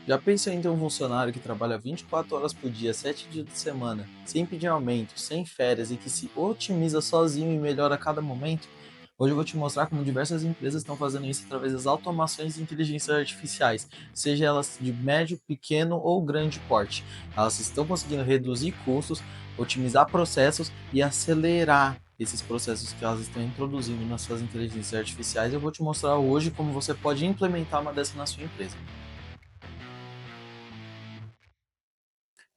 Já pensou em ter um funcionário que trabalha 24 horas por dia, 7 dias de semana, sem pedir aumento, sem férias e que se otimiza sozinho e melhora a cada momento? Hoje eu vou te mostrar como diversas empresas estão fazendo isso através das automações e inteligências artificiais, seja elas de médio, pequeno ou grande porte. Elas estão conseguindo reduzir custos, otimizar processos e acelerar esses processos que elas estão introduzindo nas suas inteligências artificiais. Eu vou te mostrar hoje como você pode implementar uma dessas na sua empresa.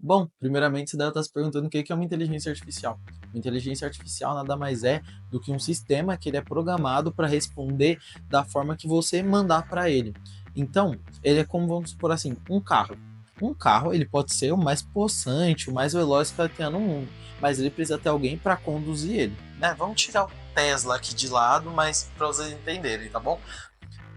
Bom, primeiramente você deve estar se perguntando o que é uma inteligência artificial. Uma inteligência artificial nada mais é do que um sistema que ele é programado para responder da forma que você mandar para ele. Então, ele é como, vamos supor assim, um carro. Um carro, ele pode ser o mais possante, o mais veloz que tenha no mundo, mas ele precisa ter alguém para conduzir ele, né? Vamos tirar o Tesla aqui de lado, mas para vocês entenderem, tá bom?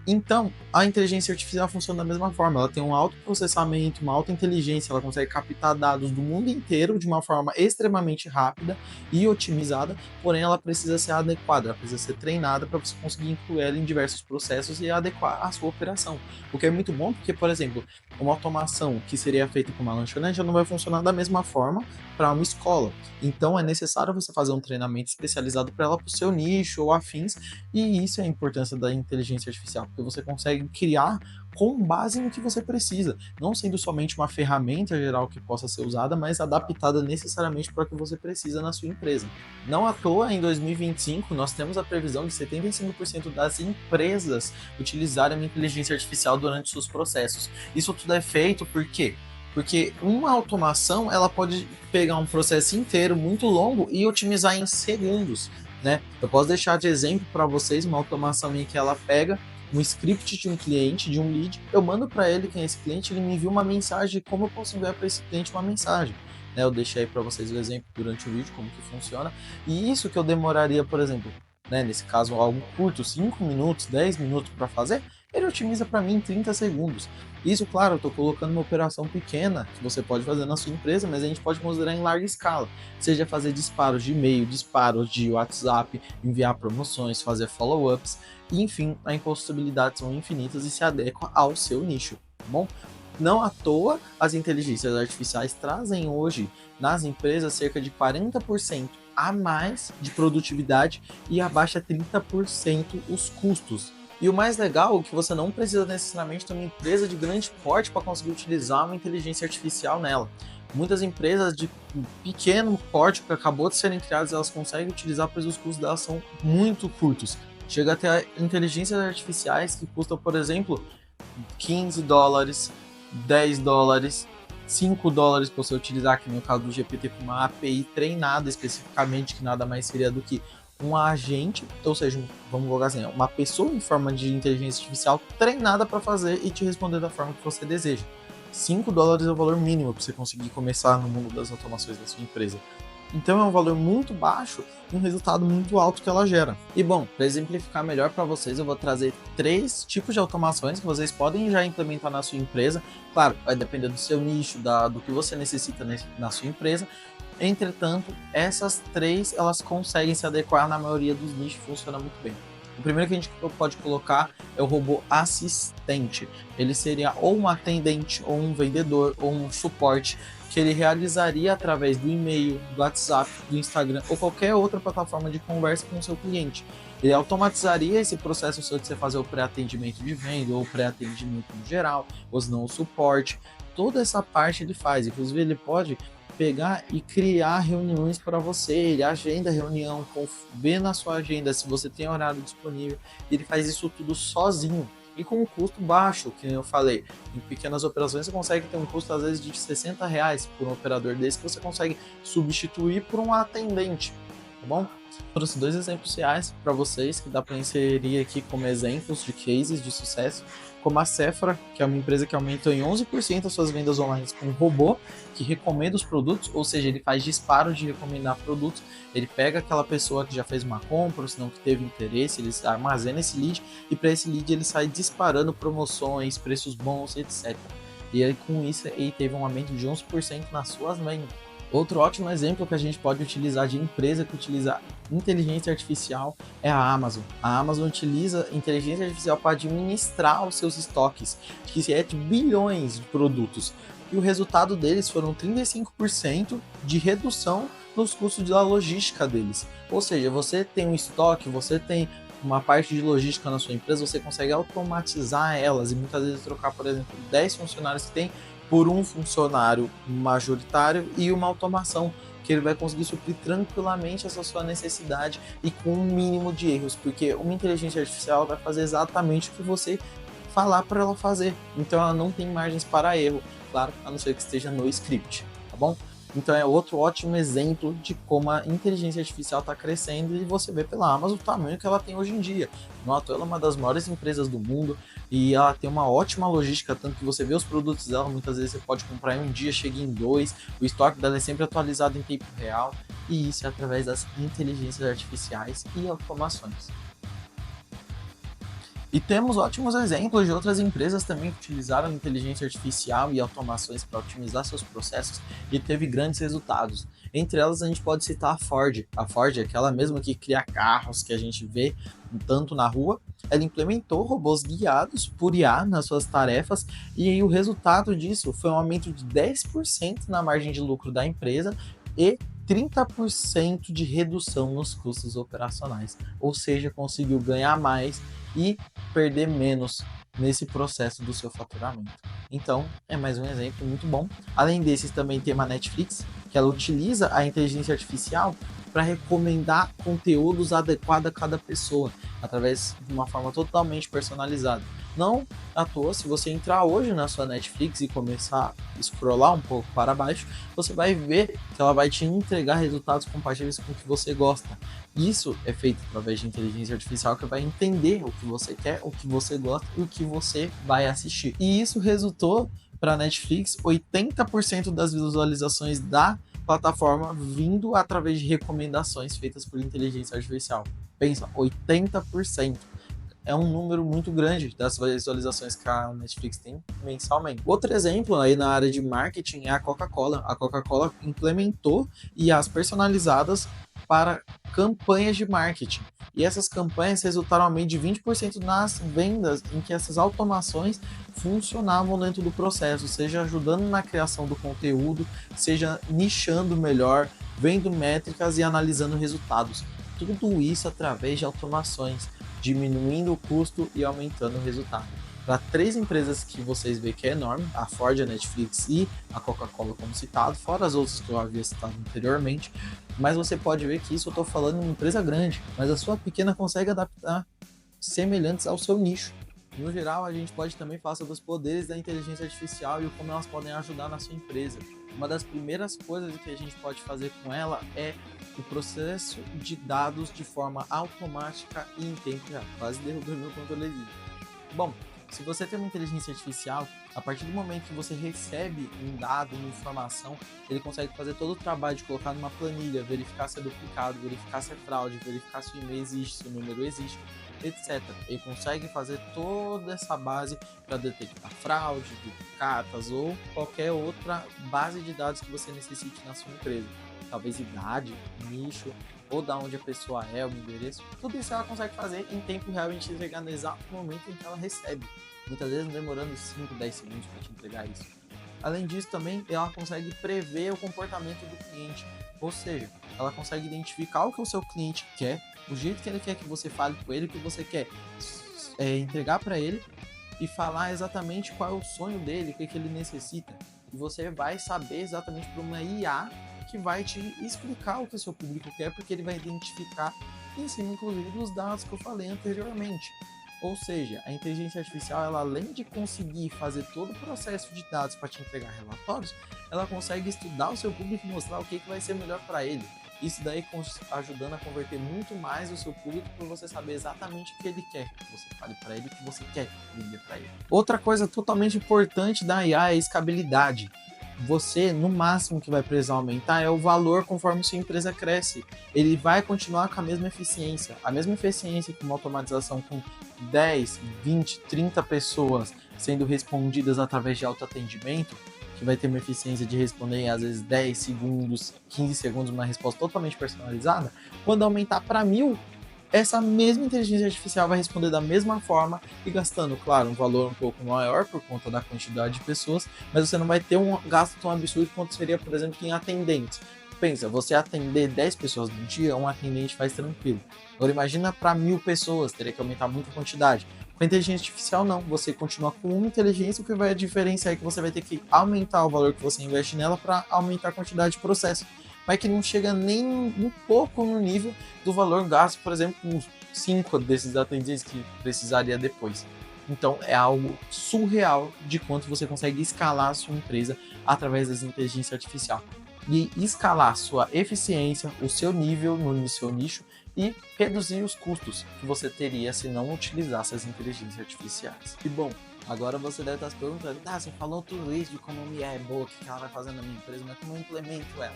Então, a inteligência artificial funciona da mesma forma. Ela tem um alto processamento, uma alta inteligência, ela consegue captar dados do mundo inteiro de uma forma extremamente rápida e otimizada, porém ela precisa ser adequada, ela precisa ser treinada para você conseguir incluir ela em diversos processos e adequar a sua operação. O que é muito bom porque, por exemplo, uma automação que seria feita com uma lanchonete não vai funcionar da mesma forma para uma escola. Então é necessário você fazer um treinamento especializado para ela, para o seu nicho ou afins, e isso é a importância da inteligência artificial, porque você consegue criar com base no que você precisa, não sendo somente uma ferramenta geral que possa ser usada, mas adaptada necessariamente para o que você precisa na sua empresa. Não à toa, em 2025, nós temos a previsão de 75% das empresas utilizarem a inteligência artificial durante seus processos. Isso tudo é feito por quê? Porque uma automação ela pode pegar um processo inteiro muito longo e otimizar em segundos, né? Eu posso deixar de exemplo para vocês uma automação em que ela pega um script de um cliente, de um lead, eu mando para ele quem é esse cliente, ele me envia uma mensagem, como eu posso enviar para esse cliente uma mensagem. Né, eu deixei aí para vocês o exemplo durante o vídeo, como que funciona, e isso que eu demoraria, por exemplo, né, nesse caso algo curto, 5 minutos, 10 minutos para fazer, ele otimiza para mim em 30 segundos. Isso, claro, eu estou colocando uma operação pequena que você pode fazer na sua empresa, mas a gente pode considerar em larga escala, seja fazer disparos de e-mail, disparos de WhatsApp, enviar promoções, fazer follow-ups, enfim, as possibilidades são infinitas e se adequam ao seu nicho, tá bom? Não à toa, as inteligências artificiais trazem hoje nas empresas cerca de 40% a mais de produtividade e abaixa 30% os custos. E o mais legal é que você não precisa necessariamente ter uma empresa de grande porte para conseguir utilizar uma inteligência artificial nela. Muitas empresas de pequeno porte que acabou de serem criadas, elas conseguem utilizar, pois os custos delas são muito curtos. Chega até inteligências artificiais que custam, por exemplo, $15, $10, $5 para você utilizar, aqui no caso do GPT, com uma API treinada especificamente, que nada mais seria do que um agente, ou seja, vamos colocar assim, uma pessoa em forma de inteligência artificial treinada para fazer e te responder da forma que você deseja. $5 é o valor mínimo para você conseguir começar no mundo das automações da sua empresa. Então é um valor muito baixo e um resultado muito alto que ela gera. E bom, para exemplificar melhor para vocês, eu vou trazer 3 tipos de automações que vocês podem já implementar na sua empresa. Claro, vai depender do seu nicho, do que você necessita na sua empresa. Entretanto, essas 3 elas conseguem se adequar na maioria dos nichos, funciona muito bem. O primeiro que a gente pode colocar é o robô assistente. Ele seria ou um atendente, ou um vendedor, ou um suporte, que ele realizaria através do e-mail, do WhatsApp, do Instagram ou qualquer outra plataforma de conversa com o seu cliente. Ele automatizaria esse processo seu de você fazer o pré-atendimento de venda ou o pré-atendimento no geral, ou se não o suporte. Toda essa parte ele faz, inclusive ele pode pegar e criar reuniões para você, ele agenda a reunião, vê na sua agenda se você tem horário disponível, ele faz isso tudo sozinho e com um custo baixo, que eu falei. Em pequenas operações você consegue ter um custo às vezes de R$ 60 por um operador desse, que você consegue substituir por um atendente, tá bom? Trouxe 2 exemplos reais para vocês que dá para inserir aqui como exemplos de cases de sucesso, como a Sephora, que é uma empresa que aumentou em 11% as suas vendas online com um robô que recomenda os produtos, ou seja, ele faz disparo de recomendar produtos, ele pega aquela pessoa que já fez uma compra, ou senão que teve interesse, ele armazena esse lead e para esse lead ele sai disparando promoções, preços bons, etc. E aí com isso ele teve um aumento de 11% nas suas vendas. Outro ótimo exemplo que a gente pode utilizar de empresa que utiliza inteligência artificial é a Amazon. A Amazon utiliza inteligência artificial para administrar os seus estoques, que é de bilhões de produtos. E o resultado deles foram 35% de redução nos custos da logística deles. Ou seja, você tem um estoque, você tem uma parte de logística na sua empresa, você consegue automatizar elas e muitas vezes trocar, por exemplo, 10 funcionários que tem por um funcionário majoritário e uma automação que ele vai conseguir suprir tranquilamente essa sua necessidade e com um mínimo de erros, porque uma inteligência artificial vai fazer exatamente o que você falar para ela fazer, então ela não tem margens para erro, claro, a não ser que esteja no script, tá bom? Então é outro ótimo exemplo de como a inteligência artificial está crescendo e você vê pela Amazon o tamanho que ela tem hoje em dia. Noto, ela é uma das maiores empresas do mundo e ela tem uma ótima logística, tanto que você vê os produtos dela, muitas vezes você pode comprar em um dia, chega em dois, o estoque dela é sempre atualizado em tempo real e isso é através das inteligências artificiais e automações. E temos ótimos exemplos de outras empresas também que utilizaram inteligência artificial e automações para otimizar seus processos e teve grandes resultados. Entre elas a gente pode citar a Ford. A Ford é aquela mesma que cria carros que a gente vê tanto na rua. Ela implementou robôs guiados por IA nas suas tarefas e aí o resultado disso foi um aumento de 10% na margem de lucro da empresa e 30% de redução nos custos operacionais, ou seja, conseguiu ganhar mais e perder menos nesse processo do seu faturamento. Então, é mais um exemplo muito bom. Além desses, também tem a Netflix, que ela utiliza a inteligência artificial para recomendar conteúdos adequados a cada pessoa, através de uma forma totalmente personalizada. Não à toa, se você entrar hoje na sua Netflix e começar a scrollar um pouco para baixo, você vai ver que ela vai te entregar resultados compatíveis com o que você gosta. Isso é feito através de inteligência artificial que vai entender o que você quer, o que você gosta e o que você vai assistir. E isso resultou para a Netflix 80% das visualizações da plataforma vindo através de recomendações feitas por inteligência artificial. Pensa, 80%. É um número muito grande das visualizações que a Netflix tem mensalmente. Outro exemplo aí na área de marketing é a Coca-Cola. A Coca-Cola implementou IAs personalizadas para campanhas de marketing. E essas campanhas resultaram aumento de 20% nas vendas em que essas automações funcionavam dentro do processo, seja ajudando na criação do conteúdo, seja nichando melhor, vendo métricas e analisando resultados. Tudo isso através de automações, diminuindo o custo e aumentando o resultado. Para 3 empresas que vocês veem que é enorme, a Ford, a Netflix e a Coca-Cola como citado, fora as outras que eu havia citado anteriormente, mas você pode ver que isso eu estou falando em uma empresa grande, mas a sua pequena consegue adaptar semelhantes ao seu nicho. No geral, a gente pode também falar sobre os poderes da inteligência artificial e como elas podem ajudar na sua empresa. Uma das primeiras coisas que a gente pode fazer com ela é o processo de dados de forma automática e em tempo real. Quase derrubei meu controlezinho. Bom, se você tem uma inteligência artificial, a partir do momento que você recebe um dado, uma informação, ele consegue fazer todo o trabalho de colocar numa planilha, verificar se é duplicado, verificar se é fraude, verificar se o e-mail existe, se o número existe, etc. Ele consegue fazer toda essa base para detectar fraude, duplicatas ou qualquer outra base de dados que você necessite na sua empresa. Talvez idade, nicho, ou da onde a pessoa é, o endereço. Tudo isso ela consegue fazer em tempo real e te entregar no exato momento em que ela recebe. Muitas vezes demorando 5, 10 segundos para te entregar isso. Além disso, também ela consegue prever o comportamento do cliente. Ou seja, ela consegue identificar o que o seu cliente quer, o jeito que ele quer que você fale com ele, o que você quer entregar para ele e falar exatamente qual é o sonho dele, o que ele necessita. E você vai saber exatamente por uma IA que vai te explicar o que o seu público quer, porque ele vai identificar em cima, inclusive, dos dados que eu falei anteriormente. Ou seja, a inteligência artificial, ela, além de conseguir fazer todo o processo de dados para te entregar relatórios, ela consegue estudar o seu público e mostrar o que vai ser melhor para ele. Isso daí ajudando a converter muito mais o seu público para você saber exatamente o que ele quer que você fale para ele, o que você quer vender para ele. Outra coisa totalmente importante da IA é a escalabilidade. Você, no máximo que vai precisar aumentar é o valor conforme sua empresa cresce. Ele vai continuar com a mesma eficiência. A mesma eficiência que uma automatização com 10, 20, 30 pessoas sendo respondidas através de autoatendimento, que vai ter uma eficiência de responder em, às vezes, 10 segundos, 15 segundos, uma resposta totalmente personalizada, quando aumentar para 1000, essa mesma inteligência artificial vai responder da mesma forma e gastando, claro, um valor um pouco maior por conta da quantidade de pessoas, mas você não vai ter um gasto tão absurdo quanto seria, por exemplo, em atendentes. Pensa, você atender 10 pessoas no dia, um atendente faz tranquilo. Agora imagina para 1000 pessoas, teria que aumentar muito a quantidade. Com a inteligência artificial, não. Você continua com uma inteligência, o que vai a diferença é que você vai ter que aumentar o valor que você investe nela para aumentar a quantidade de processo. Mas que não chega nem um pouco no nível do valor gasto, por exemplo, com 5 desses atendentes que precisaria depois. Então é algo surreal de quanto você consegue escalar a sua empresa através da inteligência artificial. E escalar a sua eficiência, o seu nível no seu nicho e reduzir os custos que você teria se não utilizasse as inteligências artificiais. E bom, agora você deve estar se perguntando, você falou tudo isso de como a IA é boa, o que ela vai fazer na minha empresa, mas como eu implemento ela?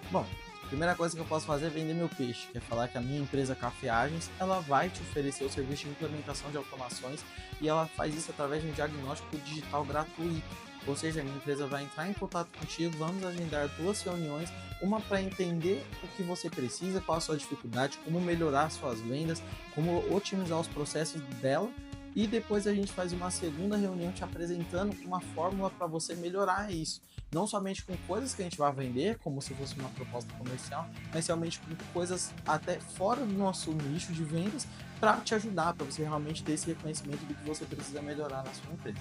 Bom, a primeira coisa que eu posso fazer é vender meu peixe, que é falar que a minha empresa Cafeagens, ela vai te oferecer o serviço de implementação de automações e ela faz isso através de um diagnóstico digital gratuito. Ou seja, a minha empresa vai entrar em contato contigo, vamos agendar 2 reuniões, uma para entender o que você precisa, qual a sua dificuldade, como melhorar suas vendas, como otimizar os processos dela, e depois a gente faz uma segunda reunião te apresentando uma fórmula para você melhorar isso. Não somente com coisas que a gente vai vender, como se fosse uma proposta comercial, mas realmente com coisas até fora do nosso nicho de vendas para te ajudar, para você realmente ter esse reconhecimento do que você precisa melhorar na sua empresa.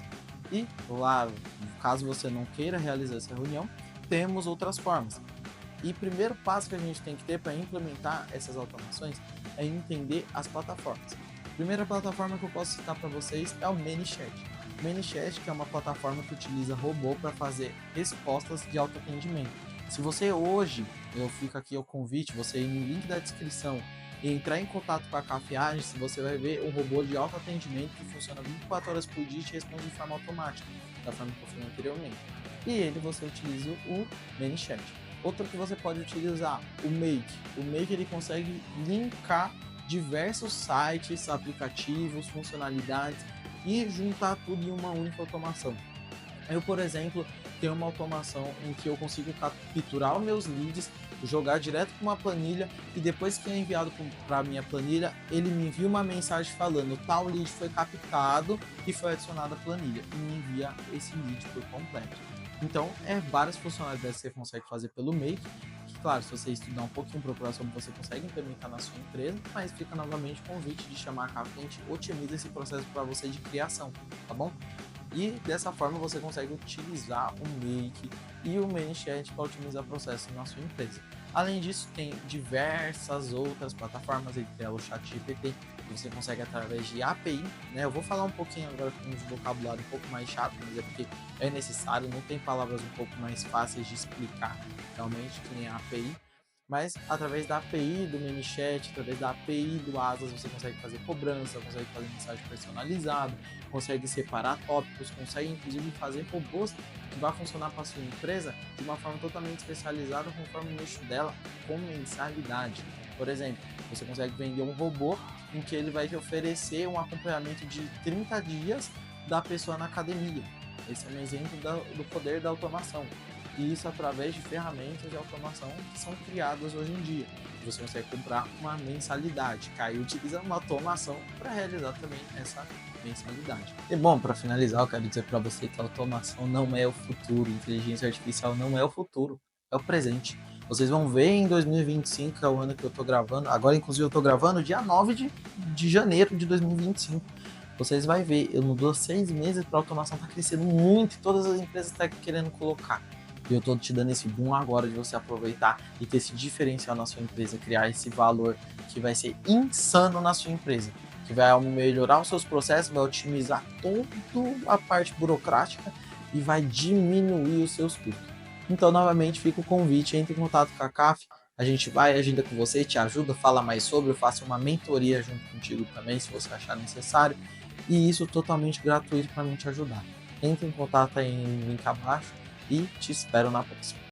E, claro, caso você não queira realizar essa reunião, temos outras formas. E o primeiro passo que a gente tem que ter para implementar essas automações é entender as plataformas. A primeira plataforma que eu posso citar para vocês é o ManyChat. O ManyChat, que é uma plataforma que utiliza robô para fazer respostas de autoatendimento. Se você hoje, eu fico aqui o convite, você ir no link da descrição e entrar em contato com a Cafeagens, você vai ver um robô de autoatendimento que funciona 24 horas por dia e te responde de forma automática, da forma que eu falei anteriormente. E ele você utiliza o ManyChat. Outro que você pode utilizar, o Make. O Make ele consegue linkar diversos sites, aplicativos, funcionalidades e juntar tudo em uma única automação. Eu, por exemplo, tenho uma automação em que eu consigo capturar os meus leads, jogar direto para uma planilha e depois que é enviado para a minha planilha, ele me envia uma mensagem falando tal lead foi captado e foi adicionado à planilha e me envia esse lead por completo. Então, várias funcionalidades que você consegue fazer pelo Make, que, claro, se você estudar um pouquinho, procurar sobre, você consegue implementar na sua empresa, mas fica novamente o convite de chamar a Café, a gente otimiza esse processo para você de criação, tá bom? E dessa forma você consegue utilizar o Make e o ManyChat para otimizar o processo na sua empresa. Além disso, tem diversas outras plataformas, entre elas o ChatGPT, que você consegue através de API, né? Eu vou falar um pouquinho agora com um vocabulário um pouco mais chato, mas é porque é necessário, não tem palavras um pouco mais fáceis de explicar realmente, que nem a API. Mas através da API do ManyChat, através da API do Asas, você consegue fazer cobrança, consegue fazer mensagem personalizada, consegue separar tópicos, consegue inclusive fazer robôs que vai funcionar para a sua empresa de uma forma totalmente especializada conforme o nicho dela, com mensalidade. Por exemplo, você consegue vender um robô em que ele vai te oferecer um acompanhamento de 30 dias da pessoa na academia. Esse é um exemplo do poder da automação. E isso através de ferramentas de automação que são criadas hoje em dia. Você consegue comprar uma mensalidade, aí utiliza uma automação para realizar também essa mensalidade. E bom, para finalizar, eu quero dizer para você que a automação não é o futuro, inteligência artificial não é o futuro, é o presente. Vocês vão ver em 2025, que é o ano que eu estou gravando, agora inclusive eu estou gravando dia 9 de janeiro de 2025. Vocês vão ver, eu não dou 6 meses para a automação tá crescendo muito e todas as empresas estão querendo colocar. E eu estou te dando esse boom agora de você aproveitar e ter esse diferencial na sua empresa, criar esse valor que vai ser insano na sua empresa, que vai melhorar os seus processos, vai otimizar toda a parte burocrática e vai diminuir os seus custos. Então, novamente, fica o convite, entre em contato com a CAF, a gente vai, agenda com você, te ajuda, fala mais sobre, eu faço uma mentoria junto contigo também, se você achar necessário, e isso totalmente gratuito para mim te ajudar. Entre em contato aí no link abaixo, e te espero na próxima.